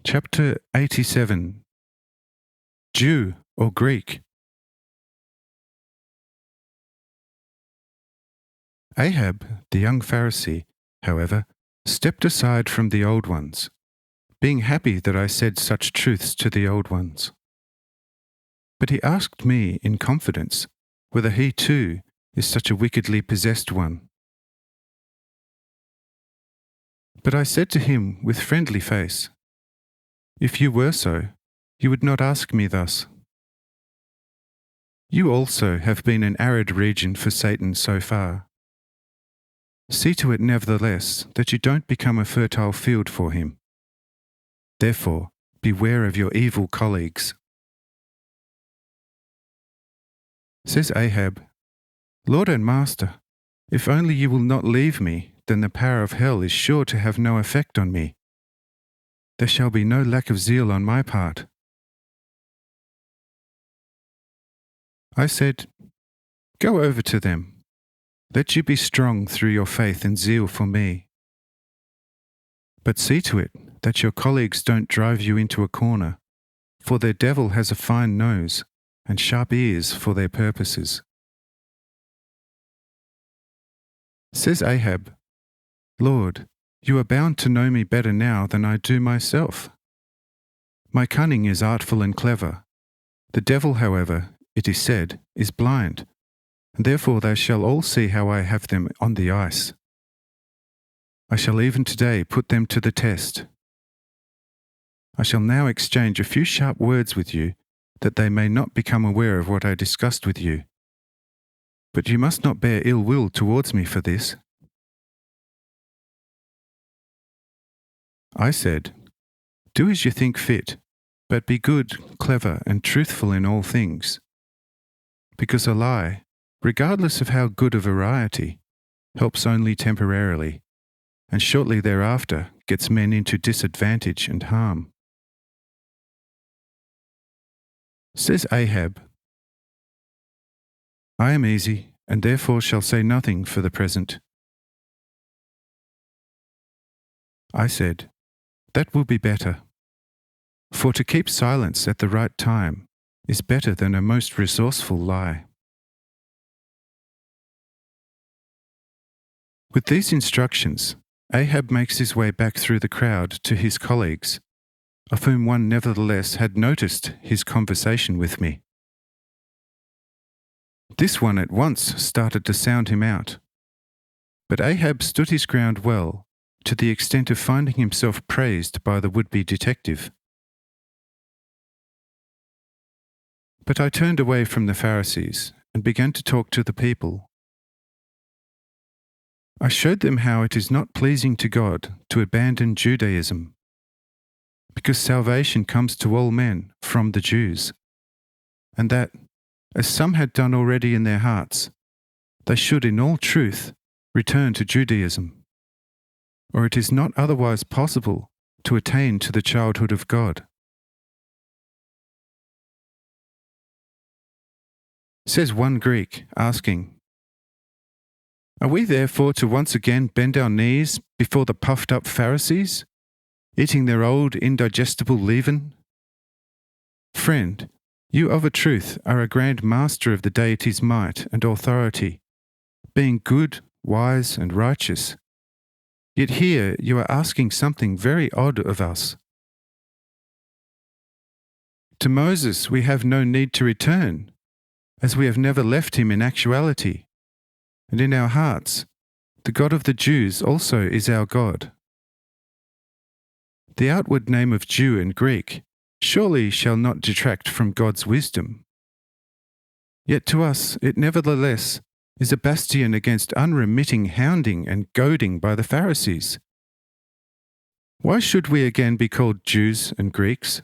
Chapter 87. Jew or Greek? Ahab, the young Pharisee, however, stepped aside from the old ones, being happy that I said such truths to the old ones. But he asked me in confidence whether he too is such a wickedly possessed one. But I said to him with friendly face, "If you were so, you would not ask me thus. You also have been an arid region for Satan so far. See to it nevertheless that you don't become a fertile field for him. Therefore, beware of your evil colleagues." Says Ahab, "Lord and Master, if only you will not leave me, then the power of hell is sure to have no effect on me. There shall be no lack of zeal on my part." I said, "Go over to them. Let you be strong through your faith and zeal for me. But see to it that your colleagues don't drive you into a corner, for their devil has a fine nose and sharp ears for their purposes." Says Ahab, "Lord, you are bound to know me better now than I do myself. My cunning is artful and clever. The devil, however, it is said, is blind, and therefore they shall all see how I have them on the ice. I shall even today put them to the test. I shall now exchange a few sharp words with you, that they may not become aware of what I discussed with you. But you must not bear ill will towards me for this." I said, "Do as you think fit, but be good, clever, and truthful in all things. Because a lie, regardless of how good a variety, helps only temporarily, and shortly thereafter gets men into disadvantage and harm." Says Ahab, "I am easy, and therefore shall say nothing for the present." I said, "That will be better. For to keep silence at the right time is better than a most resourceful lie." With these instructions, Ahab makes his way back through the crowd to his colleagues, of whom one nevertheless had noticed his conversation with me. This one at once started to sound him out, but Ahab stood his ground well, to the extent of finding himself praised by the would-be detective. But I turned away from the Pharisees and began to talk to the people. I showed them how it is not pleasing to God to abandon Judaism, because salvation comes to all men from the Jews, and that, as some had done already in their hearts, they should in all truth return to Judaism, or it is not otherwise possible to attain to the childhood of God. Says one Greek, asking, "Are we therefore to once again bend our knees before the puffed-up Pharisees, eating their old indigestible leaven? Friend, you of a truth are a grand master of the deity's might and authority, being good, wise, and righteous. Yet here you are asking something very odd of us. To Moses we have no need to return, as we have never left him in actuality, and in our hearts the God of the Jews also is our God. The outward name of Jew and Greek surely shall not detract from God's wisdom. Yet to us it nevertheless is a bastion against unremitting hounding and goading by the Pharisees. Why should we again be called Jews and Greeks?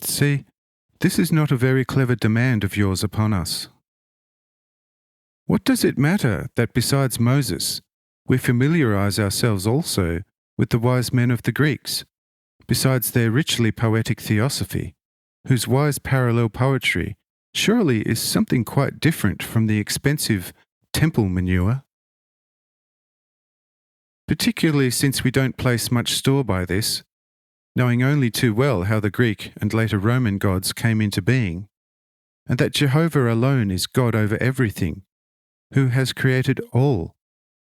See, this is not a very clever demand of yours upon us. What does it matter that besides Moses, we familiarize ourselves also with the wise men of the Greeks, besides their richly poetic theosophy, whose wise parallel poetry surely is something quite different from the expensive temple manure? particularly since we don't place much store by this, knowing only too well how the Greek and later Roman gods came into being, and that Jehovah alone is God over everything, who has created all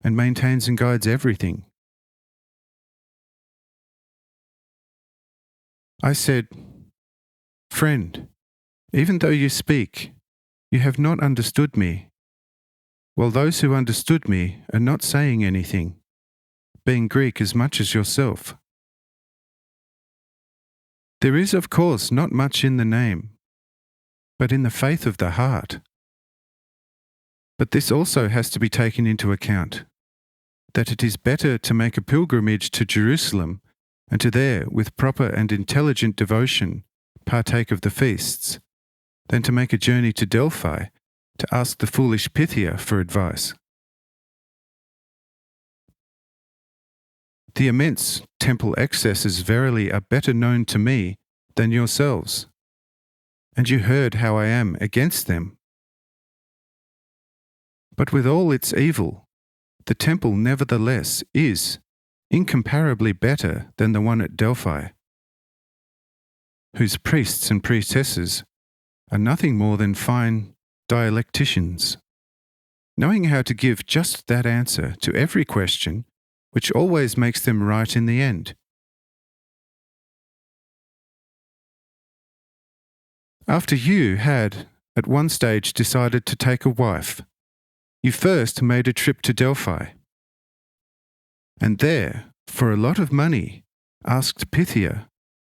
and maintains and guides everything. I said, "Friend, even though you speak, you have not understood me, while those who understood me are not saying anything, being Greek as much as yourself. There is, of course, not much in the name, but in the faith of the heart. But this also has to be taken into account, that it is better to make a pilgrimage to Jerusalem and to there, with proper and intelligent devotion, partake of the feasts, than to make a journey to Delphi to ask the foolish Pythia for advice. The immense temple excesses verily are better known to me than yourselves, and you heard how I am against them. But with all its evil, the temple nevertheless is incomparably better than the one at Delphi, whose priests and priestesses are nothing more than fine dialecticians, knowing how to give just that answer to every question which always makes them right in the end. After you had, at one stage, decided to take a wife, you first made a trip to Delphi, and there, for a lot of money, asked Pythia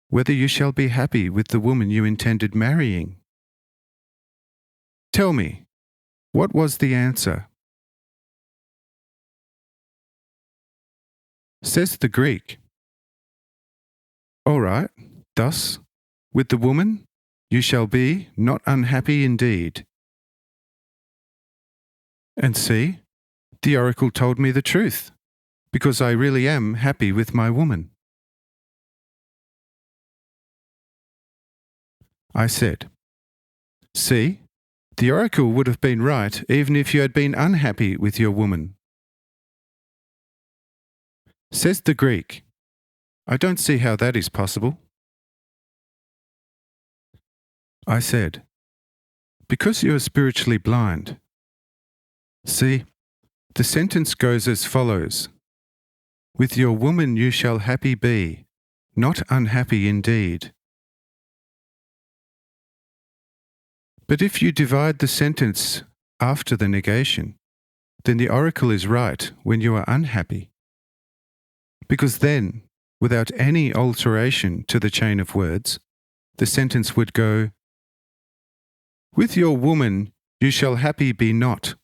whether you shall be happy with the woman you intended marrying. Tell me, what was the answer? Says the Greek, "All right, thus, with the woman, you shall be not unhappy indeed." And see, the oracle told me the truth, because I really am happy with my woman. I said, "See, the oracle would have been right even if you had been unhappy with your woman." Says the Greek, "I don't see how that is possible." I said, "Because you are spiritually blind. See, the sentence goes as follows: with your woman you shall happy be, not unhappy indeed. But if you divide the sentence after the negation, then the oracle is right when you are unhappy. Because then, without any alteration to the chain of words, the sentence would go, with your woman you shall happy be not,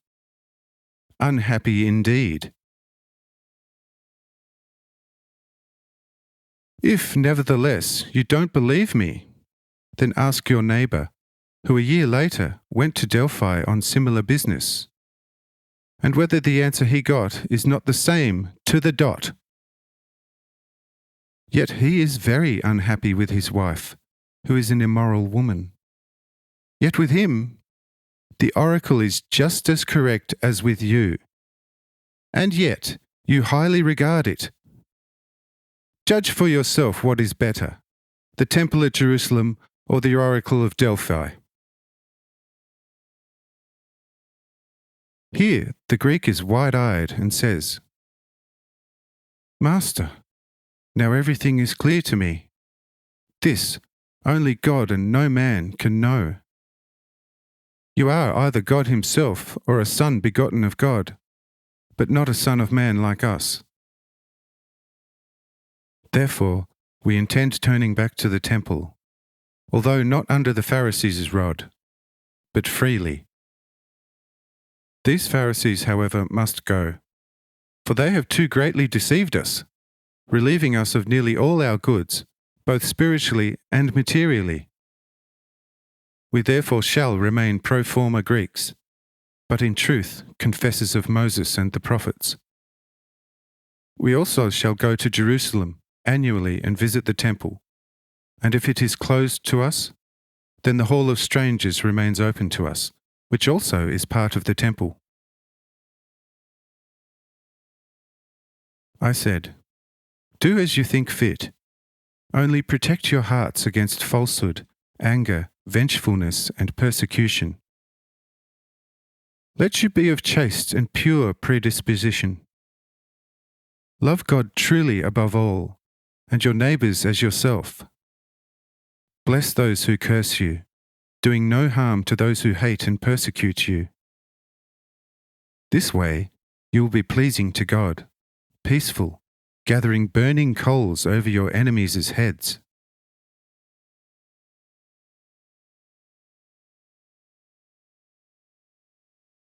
unhappy indeed. If, nevertheless, you don't believe me, then ask your neighbour, who a year later went to Delphi on similar business, and whether the answer he got is not the same to the dot. Yet he is very unhappy with his wife, who is an immoral woman. Yet with him, the oracle is just as correct as with you, and yet you highly regard it. Judge for yourself what is better, the temple at Jerusalem or the oracle of Delphi." Here the Greek is wide-eyed and says, "Master, now everything is clear to me. This only God and no man can know. You are either God himself or a son begotten of God, but not a son of man like us. Therefore, we intend turning back to the temple, although not under the Pharisees' rod, but freely. These Pharisees, however, must go, for they have too greatly deceived us, relieving us of nearly all our goods, both spiritually and materially. We therefore shall remain pro forma Greeks, but in truth confessors of Moses and the prophets. We also shall go to Jerusalem annually and visit the temple, and if it is closed to us, then the hall of strangers remains open to us, which also is part of the temple." I said, "Do as you think fit. Only protect your hearts against falsehood, anger, vengefulness, and persecution. Let you be of chaste and pure predisposition. Love God truly above all, and your neighbours as yourself. Bless those who curse you, doing no harm to those who hate and persecute you. This way you will be pleasing to God, peaceful, gathering burning coals over your enemies' heads."